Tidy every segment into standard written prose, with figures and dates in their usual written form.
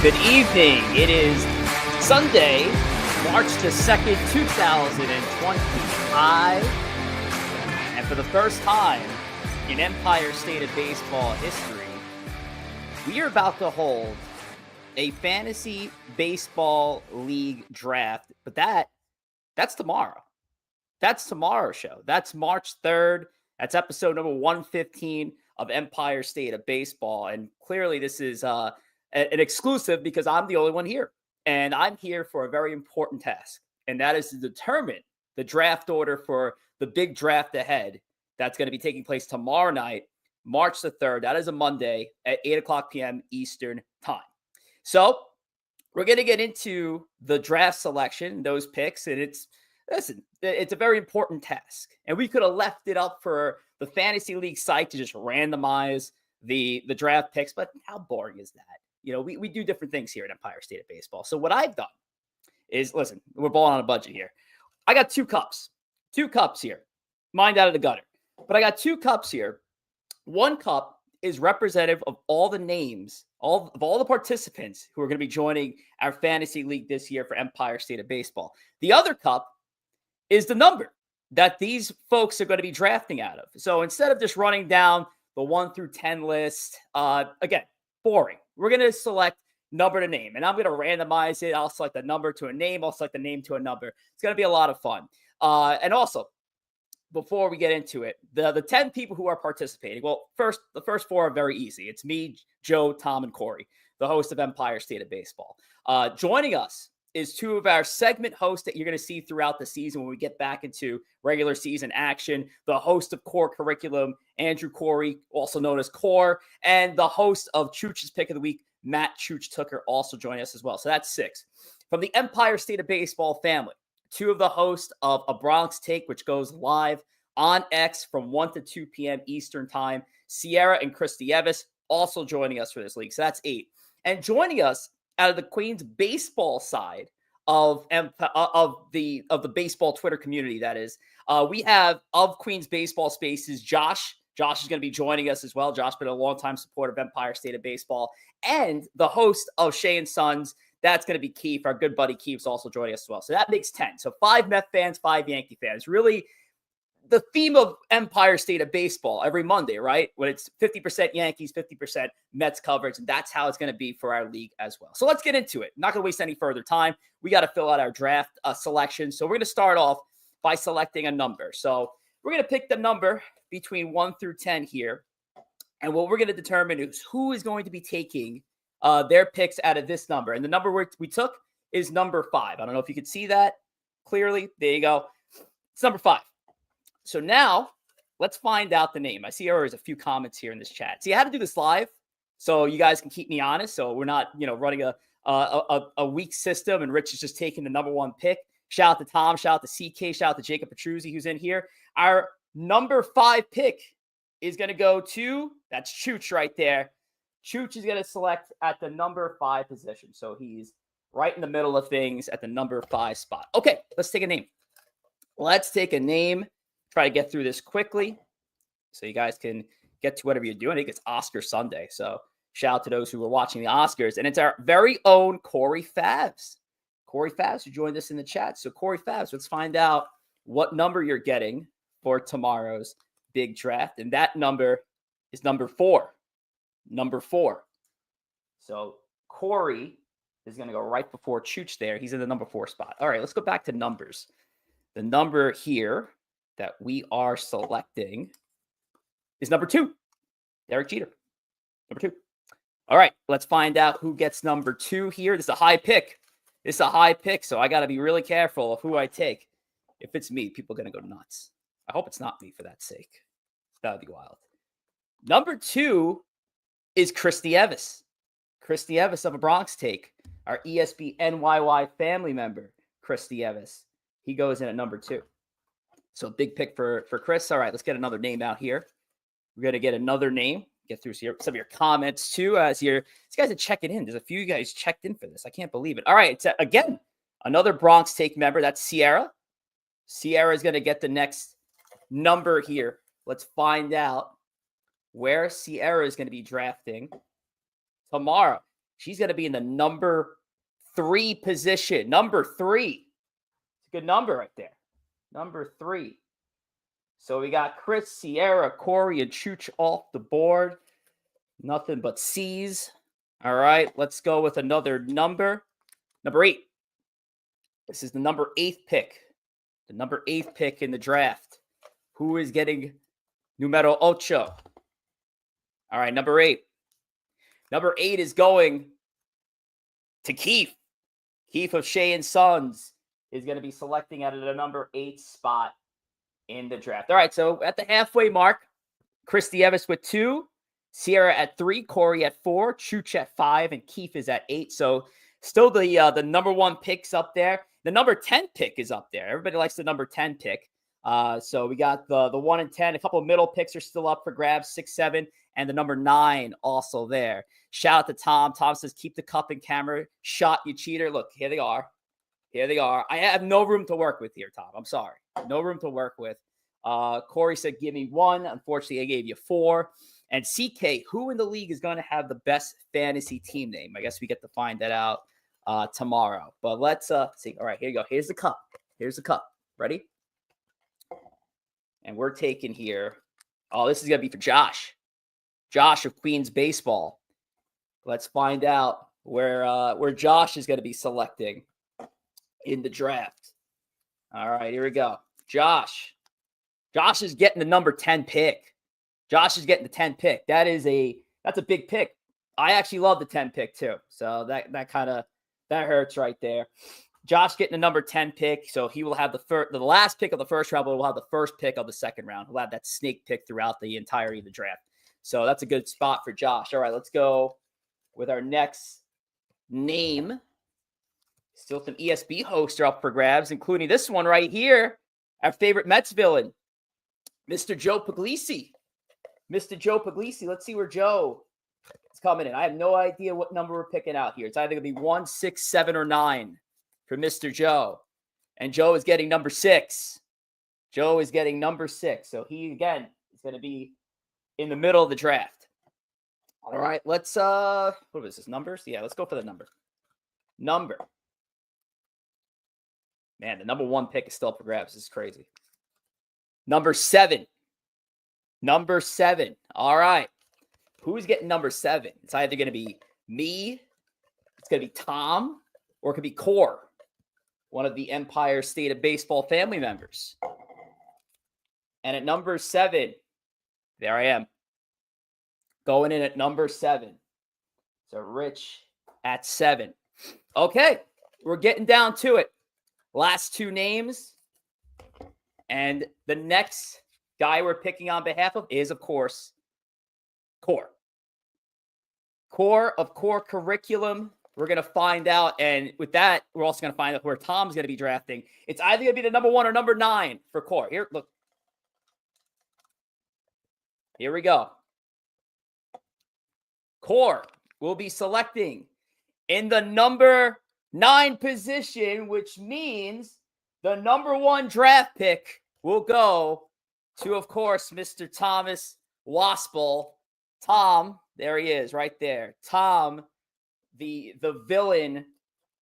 Good evening. It is Sunday, March the 2nd, 2025. And for the first time in Empire State of Baseball history, we are about to hold a fantasy baseball league draft. But that's tomorrow. That's tomorrow's show. That's March 3rd. That's episode number 115 of Empire State of Baseball. And clearly this is an exclusive because I'm the only one here. And I'm here for a very important task. And that is to determine the draft order for the big draft ahead that's going to be taking place tomorrow night, March the 3rd. That is a Monday at 8 o'clock p.m. Eastern time. So we're going to get into the draft selection, those picks. And it's a very important task. And we could have left it up for the fantasy league site to just randomize the draft picks. But how boring is that? You know, we do different things here at Empire State of Baseball. So what I've done is, listen, we're balling on a budget here. I got two cups here. Mind out of the gutter. But I got 2 cups here. One cup is representative of all the names, all the participants who are going to be joining our fantasy league this year for Empire State of Baseball. The other cup is the number that these folks are going to be drafting out of. So instead of just running down the 1 through 10 list, again, boring. We're going to select number to name, and I'm going to randomize it. I'll select a number to a name. I'll select a name to a number. It's going to be a lot of fun. And also, before we get into it, the 10 people who are participating, well, the first 4 are very easy. It's me, Joe, Tom, and Corey, the host of Empire State of Baseball. Joining us is 2 of our segment hosts that you're going to see throughout the season when we get back into regular season action. The host of Core Curriculum, Andrew Corey, also known as Core, and the host of Chooch's Pick of the Week, Matt Chooch Tucker, also joining us as well. So that's 6. From the Empire State of Baseball family, 2 of the hosts of A Bronx Take, which goes live on X from 1 to 2 p.m. Eastern Time, Sierra and Christy Evis, also joining us for this league. So that's 8. And joining us out of the Queens baseball side of the baseball Twitter community, that is, we have of Queens Baseball Spaces, Josh. Josh is going to be joining us as well. Josh has been a longtime supporter of Empire State of Baseball. And the host of Shea and Sons, that's going to be Keith. Our good buddy Keith's also joining us as well. So that makes 10. So 5 Met fans, 5 Yankee fans. Really the theme of Empire State of Baseball every Monday, right? When it's 50% Yankees, 50% Mets coverage. And that's how it's going to be for our league as well. So let's get into it. Not going to waste any further time. We got to fill out our draft selection. So we're going to start off by selecting a number. So we're going to pick the number between 1 through 10 here. And what we're going to determine is who is going to be taking their picks out of this number. And the number we took is number 5. I don't know if you could see that clearly. There you go. It's number 5. So now let's find out the name. I see there's a few comments here in this chat. See, I had to do this live so you guys can keep me honest. So we're not, running a weak system and Rich is just taking the number 1 pick. Shout out to Tom, shout out to CK, shout out to Jacob Petruzzi who's in here. Our number 5 pick is going to go to, that's Chooch right there. Chooch is going to select at the number 5 position. So he's right in the middle of things at the number 5 spot. Okay, let's take a name. Let's take a name. Try to get through this quickly so you guys can get to whatever you're doing. I think it's Oscar Sunday. So shout out to those who were watching the Oscars. And it's our very own Corey Favs. Corey Favs who joined us in the chat. So Corey Favs, let's find out what number you're getting for tomorrow's big draft. And that number is number 4. Number 4. So Corey is going to go right before Chooch there. He's in the number 4 spot. All right, let's go back to numbers. The number here that we are selecting is number 2. Derek Jeter. Number 2. All right, let's find out who gets number 2 here. This is a high pick. So I got to be really careful of who I take. If it's me, people are going to go nuts. I hope it's not me for that sake. That would be wild. Number 2 is Christy Evis. Christy Evis of A Bronx Take. Our ESB NYY family member, Christy Evis. He goes in at number 2. So big pick for Chris. All right, let's get another name out here. We're going to get another name. Get through some of your comments too as these guys are checking in. There's a few guys checked in for this. I can't believe it. All right, it's again, another Bronx Take member. That's Sierra. Sierra is going to get the next number here. Let's find out where Sierra is going to be drafting tomorrow. She's going to be in the number 3 position. Number 3. It's a good number right there. Number 3. So we got Chris, Sierra, Corey, and Chooch off the board. Nothing but C's. All right, let's go with another number. Number 8. This is the number 8th pick. The number 8th pick in the draft. Who is getting numero ocho? All right, number 8. Number 8 is going to Keith. Keith of Shea and Sons is going to be selecting out of the number 8 spot in the draft. All right, so at the halfway mark, Christy Evis with 2, Sierra at 3, Corey at 4, Chooch at 5, and Keith is at 8. So still the number 1 pick's up there. The number 10 pick is up there. Everybody likes the number 10 pick. So we got the 1 and 10. A couple of middle picks are still up for grabs, 6, 7, and the number 9 also there. Shout out to Tom. Tom says, keep the cup and camera. Shot, you cheater. Look, here they are. Here they are. I have no room to work with here, Tom. I'm sorry. No room to work with. Corey said, give me 1. Unfortunately, I gave you 4. And CK, who in the league is going to have the best fantasy team name? I guess we get to find that out tomorrow. But let's see. All right, here you go. Here's the cup. Here's the cup. Ready? And we're taking here. Oh, this is going to be for Josh. Josh of Queens Baseball. Let's find out where Josh is going to be selecting in the draft. All right, here we go. Josh. Josh is getting the number 10 pick. Josh is getting the 10 pick. That's a big pick. I actually love the 10 pick too. So that hurts right there. Josh getting the number 10 pick. So he will have the last pick of the first round, but will have the first pick of the second round. He'll have that snake pick throughout the entirety of the draft. So that's a good spot for Josh. All right, let's go with our next name. Still some ESB hosts are up for grabs, including this one right here. Our favorite Mets villain, Mr. Joe Puglisi. Mr. Joe Puglisi. Let's see where Joe is coming in. I have no idea what number we're picking out here. It's either going to be 1, 6, 7, or 9 for Mr. Joe. And Joe is getting number 6. Joe is getting number 6. So he, again, is going to be in the middle of the draft. All right, let's, what was this, numbers? Yeah, let's go for the number. Number. Man, the number 1 pick is still up for grabs. This is crazy. Number 7. Number 7. All right. Who's getting number 7? It's either going to be me, it's going to be Tom, or it could be Core, one of the Empire State of Baseball family members. And at number 7, there I am. Going in at number 7. So Rich at 7. Okay. We're getting down to it. Last 2 names. And the next guy we're picking on behalf of is, of course, Core. Core of Core Curriculum. We're going to find out. And with that, we're also going to find out where Tom's going to be drafting. It's either going to be the number 1 or number 9 for Core. Here, look. Here we go. Core will be selecting in the number 9 position, which means the number 1 draft pick will go to, of course, Mr. Thomas Waspel. Tom, there he is right there. Tom, the villain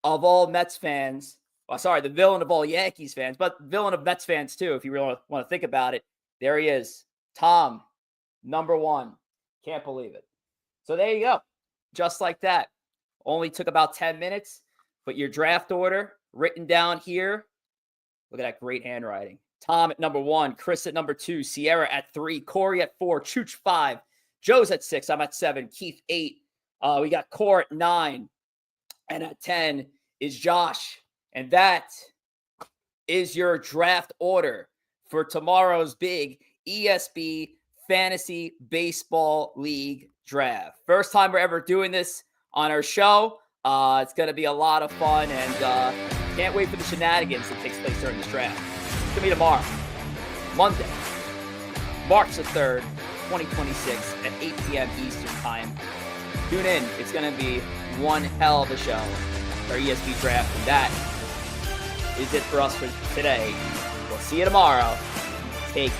of all Mets fans. Well, sorry, the villain of all Yankees fans, but villain of Mets fans too, if you really want to think about it. There he is. Tom, number 1. Can't believe it. So there you go. Just like that. Only took about 10 minutes, but your draft order written down here. Look at that great handwriting. Tom at number 1, Chris at number 2, Sierra at 3, Corey at 4, Chooch 5, Joe's at 6, I'm at 7, Keith 8. We got Core at 9, and at 10 is Josh. And that is your draft order for tomorrow's big ESB Fantasy Baseball League draft. First time we're ever doing this on our show. It's going to be a lot of fun, and can't wait for the shenanigans that takes place during this draft. It's going to be tomorrow, Monday, March the 3rd, 2026 at 8 p.m. Eastern Time. Tune in. It's going to be one hell of a show, our ESB draft, and that is it for us for today. We'll see you tomorrow. Take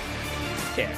care.